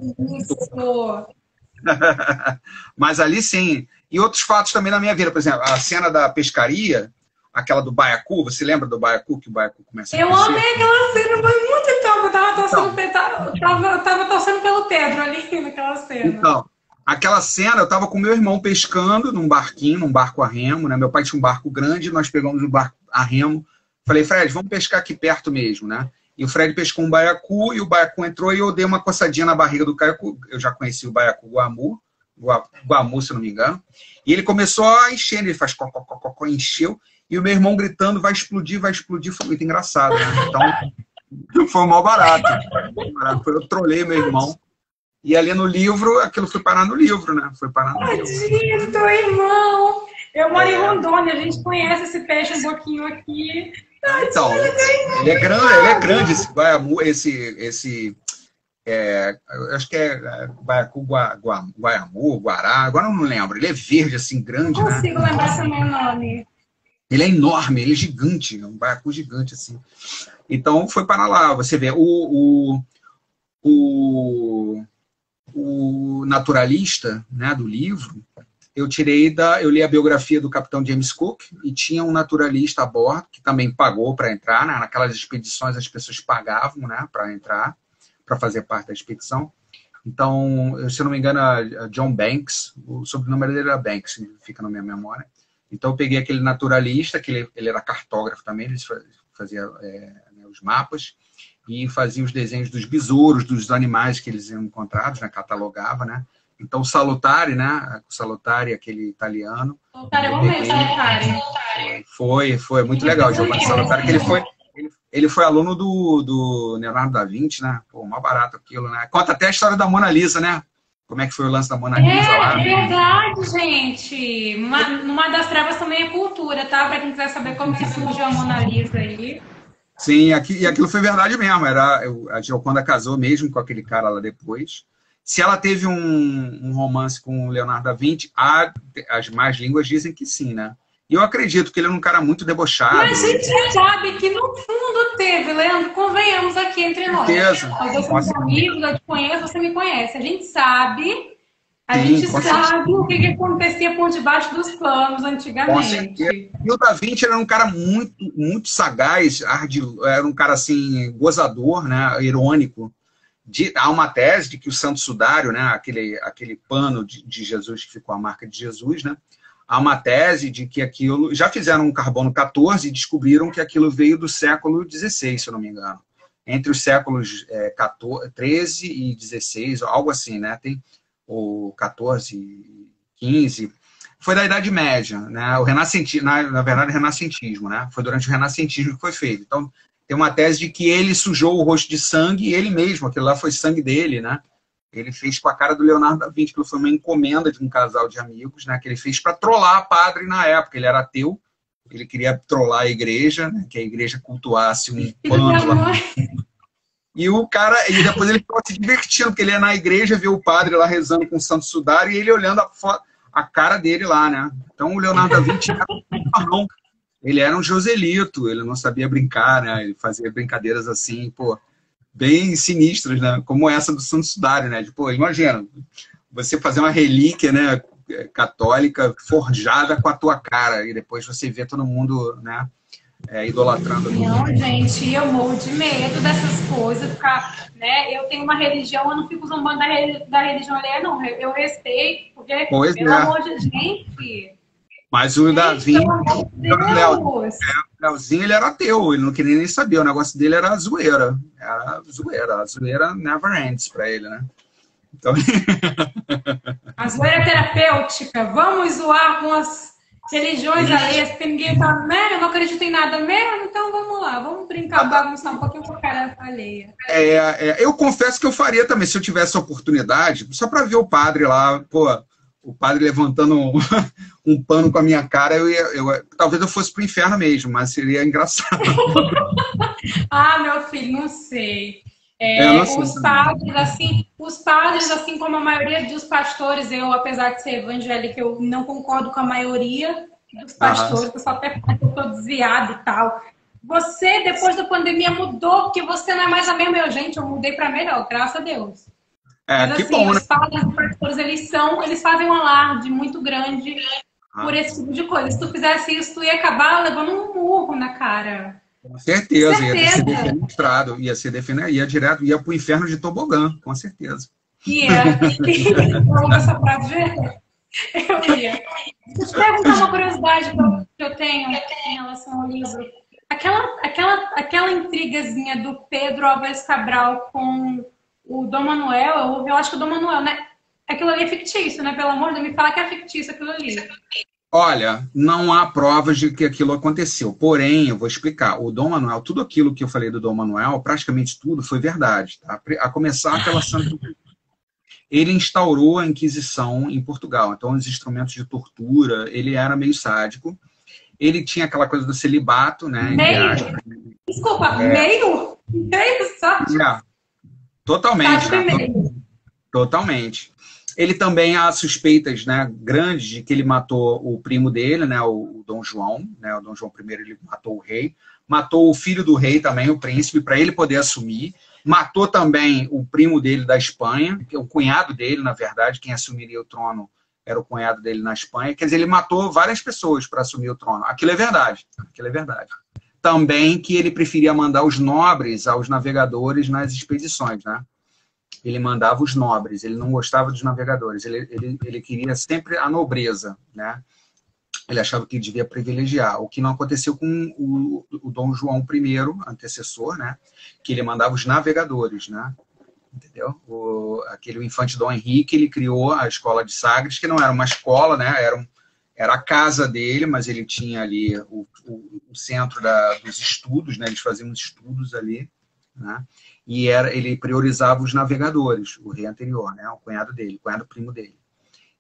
Mas ali sim. E outros fatos também na minha vida. Por exemplo, a cena da pescaria, aquela do baiacu, você lembra do baiacu, que o baiacu começa a Eu amei aquela cena, foi muito top. Eu tava torcendo pelo Pedro ali naquela cena. Então, aquela cena, eu estava com meu irmão pescando num barco a remo, né? Meu pai tinha um barco grande, nós pegamos o barco a remo. Falei, Fred, vamos pescar aqui perto mesmo, né? E o Fred pescou um baiacu, e o baiacu entrou, e eu dei uma coçadinha na barriga do baiacu. Eu já conheci o baiacu Guamu, se eu não me engano. E ele começou a encher, ele faz cocô, encheu, e o meu irmão gritando, vai explodir, foi muito engraçado, né? Então, foi um mal barato. Eu trolei meu irmão. E ali no livro, aquilo foi parar no livro, né? Foi parar no livro. Tadinho do teu irmão! Eu moro em Rondônia, a gente conhece esse peixe um pouquinho aqui. Então, ele é grande, esse guaiamu, eu acho que é baiacu, guaiamu, guará, agora eu não lembro. Ele é verde, assim, grande, Não né? consigo lembrar também o nome. Ele é enorme, ele é gigante, é um baiacu gigante, assim. Então, foi para lá, você vê, o naturalista, né, do livro, eu li a biografia do capitão James Cook e tinha um naturalista a bordo que também pagou para entrar, né? Naquelas expedições as pessoas pagavam, né, para entrar, para fazer parte da expedição. Então, se eu não me engano, a John Banks, o sobrenome dele era Banks, fica na minha memória. Então, eu peguei aquele naturalista, que ele era cartógrafo também, ele fazia os mapas e fazia os desenhos dos besouros, dos animais que eles iam encontrados, né, catalogava, né? Então, o Salutari, né? O Salutari, aquele italiano. Salutari, eu amei Salutari. Foi muito legal, Giovanni Salutari, que ele foi aluno do Leonardo da Vinci, né? Pô, mal barato aquilo, né? Conta até a história da Mona Lisa, né? Como é que foi o lance da Mona Lisa lá? É verdade, gente. Numa das trevas também é cultura, tá? Pra quem quiser saber como que surgiu a Mona Lisa aí. Sim, e aquilo foi verdade mesmo. A Gioconda casou mesmo com aquele cara lá depois. Se ela teve um romance com o Leonardo da Vinci, as más línguas dizem que sim, né? E eu acredito que ele é um cara muito debochado. Mas a gente sabe que no fundo teve, Leandro, convenhamos aqui entre nós. Nós somos amigos, eu te conheço, você me conhece. A gente sabe o que acontecia por debaixo dos panos antigamente. E o Da Vinci era um cara muito, muito sagaz, era um cara assim, gozador, né? Irônico. Há uma tese de que o Santo Sudário, né, aquele pano de Jesus que ficou a marca de Jesus, né, há uma tese de que aquilo... Já fizeram um carbono 14 e descobriram que aquilo veio do século XVI, se eu não me engano. Entre os séculos 13 e 16, algo assim, né? Tem o 14 e 15. Foi da Idade Média, né? O renascentismo, na verdade, o renascentismo, né? Foi durante o renascentismo que foi feito. Então, tem uma tese de que ele sujou o rosto de sangue, ele mesmo, aquilo lá foi sangue dele, né? Ele fez com a cara do Leonardo da Vinci, que foi uma encomenda de um casal de amigos, né? Que ele fez para trollar padre na época. Ele era ateu, ele queria trollar a igreja, né? Que a igreja cultuasse um pano lá. E depois ele ficou se divertindo, porque ele ia na igreja ver o padre lá rezando com o Santo Sudário e ele olhando a cara dele lá, né? Então o Leonardo da Vinci era um ele era um Joselito, ele não sabia brincar, né? Ele fazia brincadeiras assim, pô, bem sinistras, né? Como essa do Santo Sudário, né? Pô, imagina, você fazer uma relíquia, né, católica forjada com a tua cara e depois você vê todo mundo, né, idolatrando. Não, gente, eu morro de medo dessas coisas, ficar, né? Eu tenho uma religião, eu não fico zombando da religião alheia, não. Eu respeito, porque, pelo amor de gente... Mas o Davi, o Leozinho, ele era ateu, ele não queria nem saber, o negócio dele era a zoeira. A zoeira never ends pra ele, né? Então... A zoeira terapêutica, vamos zoar com as religiões alheias, porque ninguém fala, né? Eu não acredito em nada mesmo, então vamos lá, vamos brincar, bagunçar um pouquinho com a cara alheia. Eu confesso que eu faria também, se eu tivesse a oportunidade, só pra ver o padre lá, pô... O padre levantando um pano com a minha cara, talvez eu fosse pro inferno mesmo, mas seria engraçado. Meu filho, não sei. Os padres, assim como a maioria dos pastores, eu, apesar de ser evangélica, eu não concordo com a maioria dos pastores, eu só até falo que eu tô desviada e tal. Você, depois da pandemia, mudou, porque você não é mais a mesma. Gente, eu mudei para melhor, graças a Deus. Mas, que assim, bom, né? Os padres e pastores, eles fazem um alarde muito grande por esse tipo de coisa. Se tu fizesse isso, tu ia acabar levando um murro na cara. Com certeza. Ia ser defenestrado, ia direto, ia pro inferno de tobogã, com certeza. Vamos essa frase, eu ia. Deixa eu te perguntar uma curiosidade que eu tenho em relação ao livro. Aquela intrigazinha do Pedro Álvares Cabral com o Dom Manuel, eu acho que o Dom Manuel, né? Aquilo ali é fictício, né? Pelo amor de Deus, me fala que é fictício aquilo ali. Olha, não há provas de que aquilo aconteceu. Porém, eu vou explicar. O Dom Manuel, tudo aquilo que eu falei do Dom Manuel, praticamente tudo foi verdade. Tá? A começar aquela Santa... ele instaurou a Inquisição em Portugal. Então, os instrumentos de tortura, ele era meio sádico. Ele tinha aquela coisa do celibato, né? Meio? Desculpa, meio? Meio só? Totalmente. Né? Totalmente. Ele também há suspeitas, né, grandes de que ele matou o primo dele, né, o Dom João, né, o Dom João I, ele matou o rei, matou o filho do rei também, o príncipe, para ele poder assumir, matou também o primo dele da Espanha, que é o cunhado dele, na verdade, quem assumiria o trono era o cunhado dele na Espanha, quer dizer, ele matou várias pessoas para assumir o trono, aquilo é verdade, Também que ele preferia mandar os nobres aos navegadores nas expedições, né? Ele mandava os nobres, ele não gostava dos navegadores, ele queria sempre a nobreza, né? Ele achava que devia privilegiar, o que não aconteceu com o Dom João I, antecessor, né? Que ele mandava os navegadores, né? Entendeu? O infante Dom Henrique, ele criou a escola de Sagres, que não era uma escola, né? Era a casa dele, mas ele tinha ali o centro dos estudos, né? Eles faziam estudos ali, né? E ele priorizava os navegadores, o rei anterior, né? O cunhado primo dele.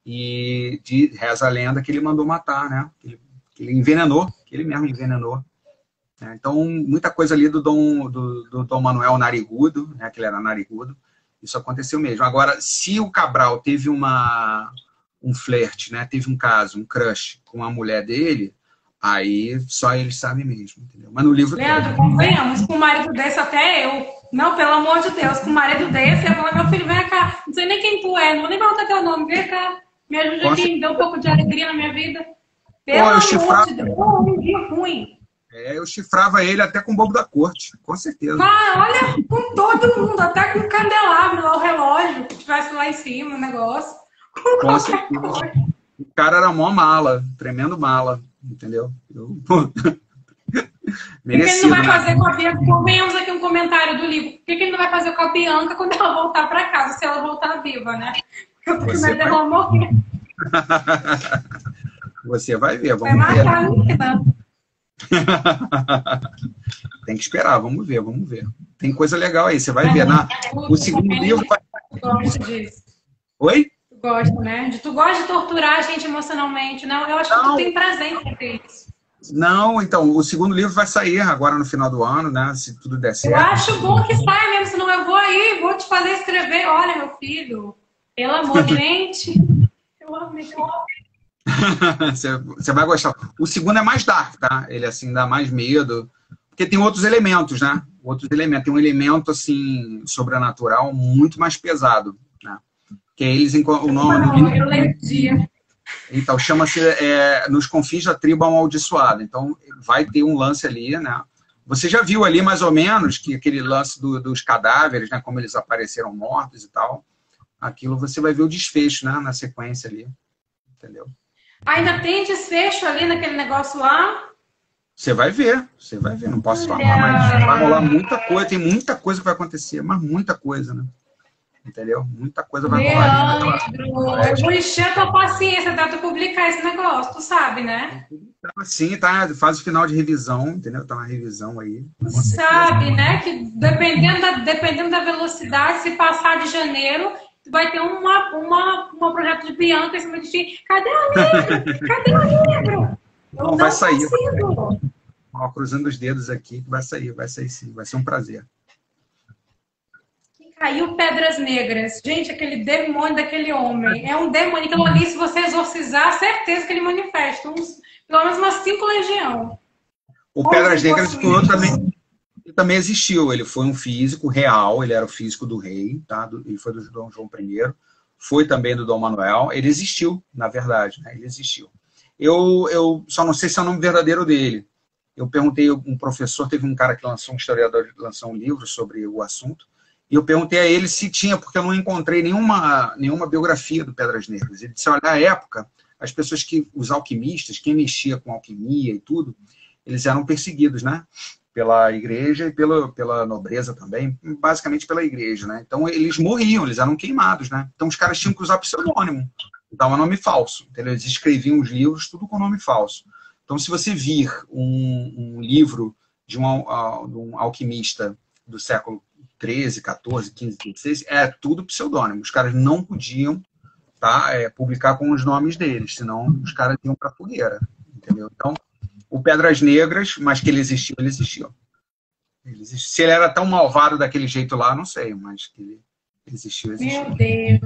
E reza a lenda que ele mandou matar, né? Que ele envenenou, que ele mesmo envenenou. Né? Então, muita coisa ali do Dom Manuel narigudo, né? Que ele era narigudo, isso aconteceu mesmo. Agora, se o Cabral teve um flerte, né? Teve um caso, um crush com a mulher dele, aí só ele sabe mesmo, entendeu? Mas no livro... Leandro, convenhamos, com um marido desse até eu... Não, pelo amor de Deus, com um marido desse, eu falo, meu filho, vem cá, não sei nem quem tu é, não vou nem perguntar teu nome, vem cá, me ajuda aqui, me dê um pouco de alegria na minha vida. Pelo amor de Deus, um dia ruim. Eu chifrava ele até com o bobo da corte, com certeza. Olha, com todo mundo, até com o candelabro lá, o relógio, que tivesse lá em cima, o negócio. Com certeza. O cara era mó mala, tremendo mala, entendeu? O que ele não vai fazer com a Bianca? Convenhamos aqui um comentário do livro. O que ele não vai fazer com a Bianca quando ela voltar para casa, se ela voltar viva, né? Porque eu tô com medo dela morrer. Você vai ver, vamos ver. Matar a menina. Tem que esperar, vamos ver. Tem coisa legal aí, você vai ver. O segundo livro vai... Gosto disso. Oi? Tu gosta, né? Tu gosta de torturar a gente emocionalmente, não? Eu acho que tu tem prazer em ter isso. Não, então, o segundo livro vai sair agora no final do ano, né? Se tudo der certo. Eu acho bom que saia mesmo, senão eu vou te fazer escrever. Olha, meu filho, pelo amor de gente, eu amo esse homem. Você vai gostar. O segundo é mais dark, tá? Ele, assim, dá mais medo. Porque tem outros elementos, né? Tem um elemento, assim, sobrenatural muito mais pesado, né? Que é eles... O nome... Eu lembro dia. Então, chama-se Nos Confins da Tribo Amaldiçoada. Então, vai ter um lance ali, né? Você já viu ali, mais ou menos, que aquele lance dos cadáveres, né? Como eles apareceram mortos e tal. Aquilo você vai ver o desfecho, né? Na sequência ali. Entendeu? Ainda tem desfecho ali naquele negócio lá? Você vai ver. Não posso falar, mas vai rolar muita coisa. Tem muita coisa que vai acontecer, mas muita coisa, né? Entendeu? Muita coisa vai rolar. Eu vou encher a tua paciência pra tu publicar esse negócio, tu sabe, né? Sim, tá. Faz o final de revisão, entendeu? Tá uma revisão aí. Tu sabe, né? Que dependendo da velocidade, se passar de janeiro, tu vai ter um projeto de Bianca em cima de ti. Cadê o livro? Cadê o livro? Não, vai sair. Ó, cruzando os dedos aqui, vai sair sim. Vai ser um prazer. Caiu Pedras Negras. Gente, aquele demônio daquele homem. É um demônio. Então, ali, se você exorcizar, certeza que ele manifesta. Pelo menos umas 5 legiões. O Pedras Negras também existiu. Ele foi um físico real. Ele era o físico do rei. Tá? Ele foi do Dom João I. Foi também do Dom Manuel. Ele existiu, na verdade. Né? Ele existiu. Eu só não sei se é o nome verdadeiro dele. Eu perguntei, um professor, teve um cara que lançou, um historiador, lançou um livro sobre o assunto. E eu perguntei a ele se tinha, porque eu não encontrei nenhuma biografia do Pedras Negras. Ele disse, olha, na época, as pessoas os alquimistas, quem mexia com alquimia e tudo, eles eram perseguidos, né? Pela igreja e pela nobreza também, basicamente pela igreja, né? Então, eles morriam, eles eram queimados, né? Então, os caras tinham que usar pseudônimo, dar um nome falso, entendeu? Eles escreviam os livros tudo com nome falso. Então, se você vir um livro de um alquimista do século 13, 14, 15, 16, é tudo pseudônimo. Os caras não podiam, tá, publicar com os nomes deles, senão os caras iam para a fogueira, entendeu? Então, o Pedras Negras, mas que ele existiu, ele existiu. Se ele era tão malvado daquele jeito lá, não sei, mas que ele existiu, existiu. Meu Deus.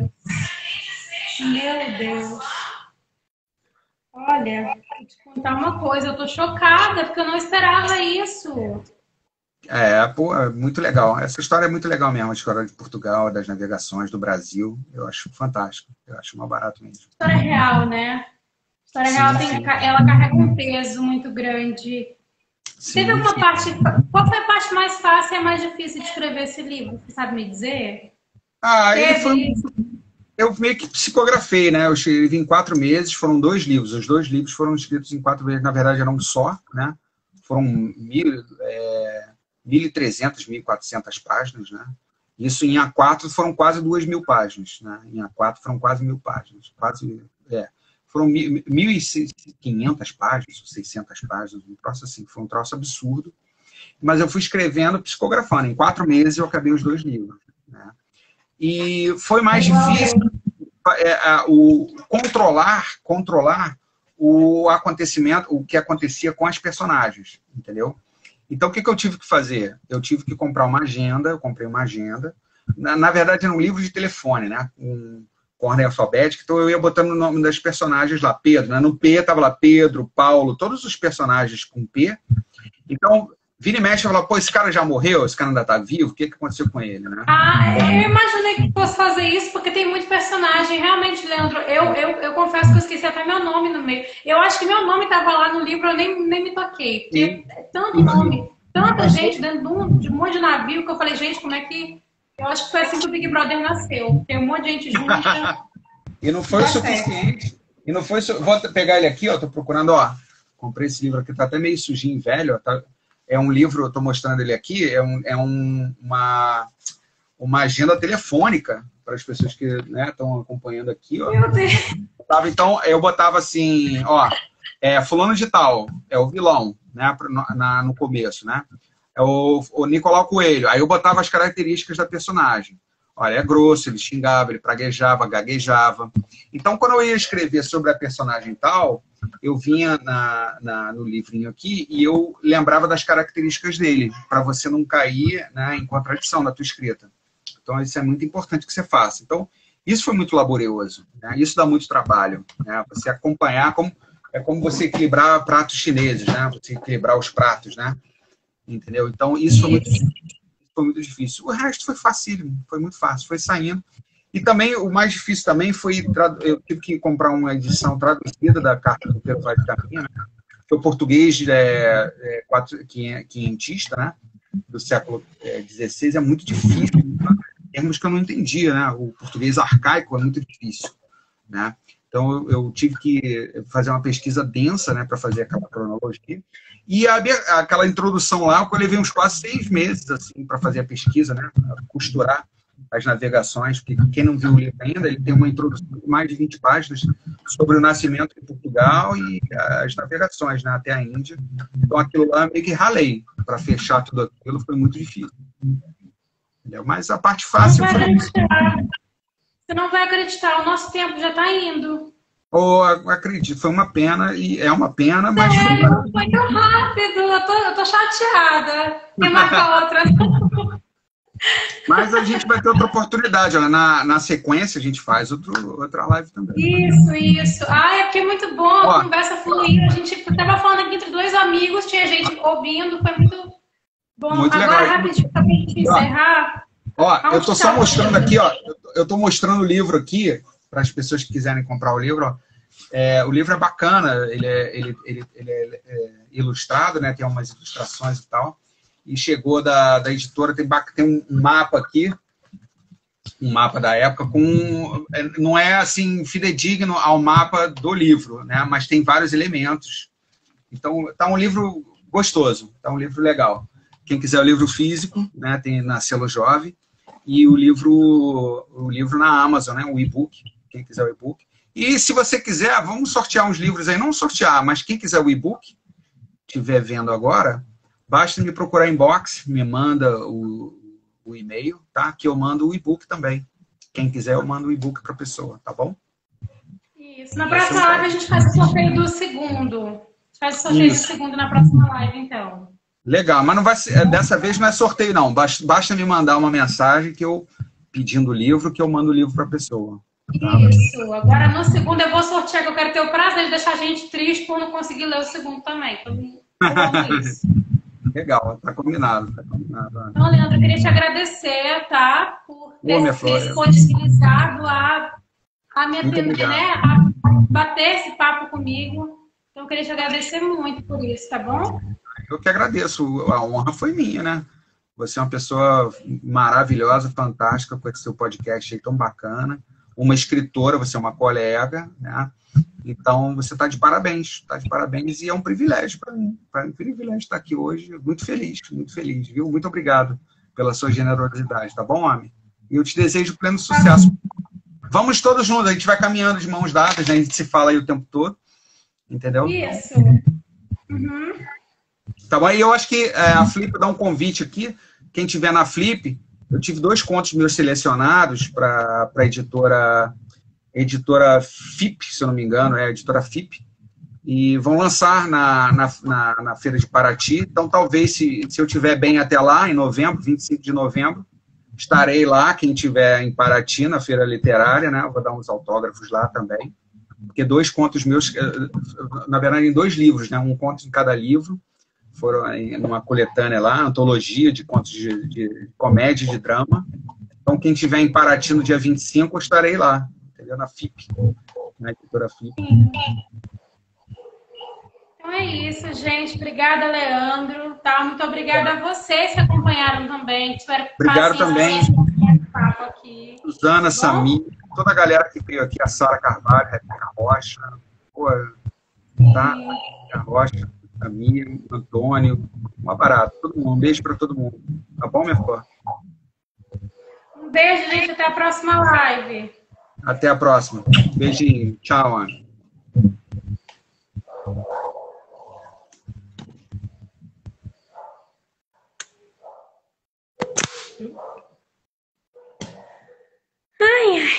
Meu Deus. Olha, vou te contar uma coisa, eu tô chocada, porque eu não esperava isso. Pô, é muito legal. Essa história é muito legal mesmo, a história de Portugal, das navegações, do Brasil. Eu acho fantástico. Eu acho uma barato mesmo. História real, né? História real, ela carrega um peso muito grande. Sim, teve alguma parte... Qual foi a parte mais fácil e a mais difícil de escrever esse livro? Você sabe me dizer? Eu meio que psicografei, né? Eu escrevi em 4 meses, foram 2 livros. Os 2 livros foram escritos em 4 meses, na verdade eram um só, né? Foram 1.300, 1.400 páginas, né? Isso em A4 foram quase 2.000 páginas, né? Em A4 foram quase 1.000 páginas. Foram 1.500 páginas, 600 páginas, um troço assim, foi um troço absurdo. Mas eu fui escrevendo, psicografando. Em 4 meses eu acabei os 2 livros, né? E foi mais difícil controlar o acontecimento, o que acontecia com as personagens, entendeu? Então, o que eu tive que fazer? Eu tive que comprar uma agenda, eu comprei uma agenda. Na verdade, era um livro de telefone, né? Com ordem alfabética, então eu ia botando o nome das personagens lá, Pedro, né? No P estava lá Pedro, Paulo, todos os personagens com P. Então, vira e mexe, eu falava, pô, esse cara já morreu, esse cara ainda tá vivo, o que aconteceu com ele, né? Eu imaginei que fosse fazer isso, porque tem muito personagem. Realmente, Leandro, eu confesso que eu esqueci até meu nome no meio. Eu acho que meu nome estava lá no livro, eu nem me toquei. Porque é tanto nome, tanta gente dentro de um monte de navio, que eu falei, gente, como é que... Eu acho que foi assim que o Big Brother nasceu. Tem um monte de gente junta. E não foi o suficiente. E não foi Vou pegar ele aqui, ó, tô procurando, ó. Comprei esse livro aqui, tá até meio sujinho, velho, ó, tá... É um livro, eu estou mostrando ele aqui, uma agenda telefônica para as pessoas que estão acompanhando aqui. Ó. Meu Deus! Então, eu botava assim, ó, fulano de tal, é o vilão, né, no começo, né? É o Nicolau Coelho. Aí eu botava as características da personagem. Olha, é grosso, ele xingava, ele praguejava, gaguejava. Então, quando eu ia escrever sobre a personagem tal, eu vinha no livrinho aqui e eu lembrava das características dele, para você não cair, né, em contradição na tua escrita. Então, isso é muito importante que você faça. Então, isso foi muito laborioso, né? Isso dá muito trabalho, né? Você acompanhar, é como você equilibrar pratos chineses, né? Você equilibrar os pratos, né? Entendeu? Então, isso foi muito difícil. O resto foi facílimo, foi muito fácil, foi saindo. E também, o mais difícil também foi, eu tive que comprar uma edição traduzida da Carta do Pedro Vaz de Caminha, né? Porque o português quinhentista, né? Do século XVI, é muito difícil, termos que eu não entendia, né? O português arcaico é muito difícil, né? Então, eu tive que fazer uma pesquisa densa, né, para fazer aquela cronologia. E aquela introdução lá, eu levei uns quase 6 meses assim, para fazer a pesquisa, né, costurar as navegações, porque quem não viu o livro ainda, ele tem uma introdução de mais de 20 páginas sobre o nascimento de Portugal e as navegações, né, até a Índia. Então, aquilo lá meio que ralei para fechar tudo aquilo, foi muito difícil. Entendeu? Mas a parte fácil foi... Você não vai acreditar, o nosso tempo já está indo. Acredito, foi uma pena, e é uma pena, mas... Foi tão rápido, eu tô chateada. Quem marca outra? Mas a gente vai ter outra oportunidade, olha, na sequência a gente faz outra live também. Isso. É porque é muito bom, a conversa fluiu. A gente estava falando aqui entre 2 amigos, tinha gente ouvindo, foi muito bom. Muito agora, legal. rapidinho, para a gente encerrar... eu estou só mostrando aqui, ó. Eu estou mostrando o livro aqui, para as pessoas que quiserem comprar o livro, ó. O livro é bacana, ele é ilustrado, né? Tem umas ilustrações e tal. E chegou da editora, tem um mapa aqui, um mapa da época, não é assim fidedigno ao mapa do livro, né? Mas tem vários elementos. Então, tá um livro gostoso, tá um livro legal. Quem quiser o livro físico, né? Tem na Selo Jovem. E o livro na Amazon, né? O e-book, quem quiser o e-book. E se você quiser, vamos sortear uns livros aí, não sortear, mas quem quiser o e-book, estiver vendo agora, basta me procurar inbox, me manda o o e-mail, tá? Que eu mando o e-book também. Quem quiser, eu mando o e-book para a pessoa, tá bom? Isso. Na próxima live a gente faz o sorteio do segundo. A gente faz o sorteio do Isso. segundo na próxima live, então. Legal, mas não vai ser, dessa vez não é sorteio, não. Basta me mandar uma mensagem que eu pedindo o livro, que eu mando o livro para a pessoa. Tá? Isso. Agora no segundo eu vou sortear, que eu quero ter o prazer de deixar a gente triste por não conseguir ler o segundo também. Então, isso. Legal, tá combinado, tá combinado. Então, Leandro, eu queria te agradecer, tá? Por ter disponibilizado a me atender, né? A bater esse papo comigo. Então, eu queria te agradecer muito por isso, tá bom? Eu que agradeço, a honra foi minha, né? Você é uma pessoa maravilhosa, fantástica, com esse seu podcast aí tão bacana. Uma escritora, você é uma colega, né? Então, você está de parabéns, e é um privilégio para mim. Para mim, privilégio estar aqui hoje, muito feliz, viu? Muito obrigado pela sua generosidade, tá bom, Ami? E eu te desejo pleno sucesso. Vamos todos juntos, a gente vai caminhando de mãos dadas, né? A gente se fala aí o tempo todo, entendeu? Isso. Uhum. Tá bom? E eu acho que a Flip dá um convite aqui. Quem tiver na Flip, eu tive 2 contos meus selecionados para a editora FIP, se eu não me engano, é a editora FIP, e vão lançar na Feira de Paraty. Então, talvez, se eu estiver bem até lá, em novembro, 25 de novembro, estarei lá, quem estiver em Paraty, na Feira Literária, né? Vou dar uns autógrafos lá também. Porque 2 contos meus, na verdade, em 2 livros, né? Um conto em cada livro, foram numa coletânea lá, antologia de contos de comédia e de drama. Então, quem estiver em Paraty no dia 25, eu estarei lá, entendeu? Na FIP, na editora FIP. Então é isso, gente. Obrigada, Leandro. Tá? Muito obrigada a vocês que acompanharam também. Obrigado também. Papo aqui. Suzana, Samir, toda a galera que veio aqui, a Sara Carvalho, a Rebeca Rocha, tá? A Rocha, Samir, Antônio, um aparato, todo mundo. Um beijo para todo mundo. Tá bom, minha flor? Um beijo, gente. Até a próxima live. Até a próxima. Beijinho. Tchau, Ana. Ai, ai.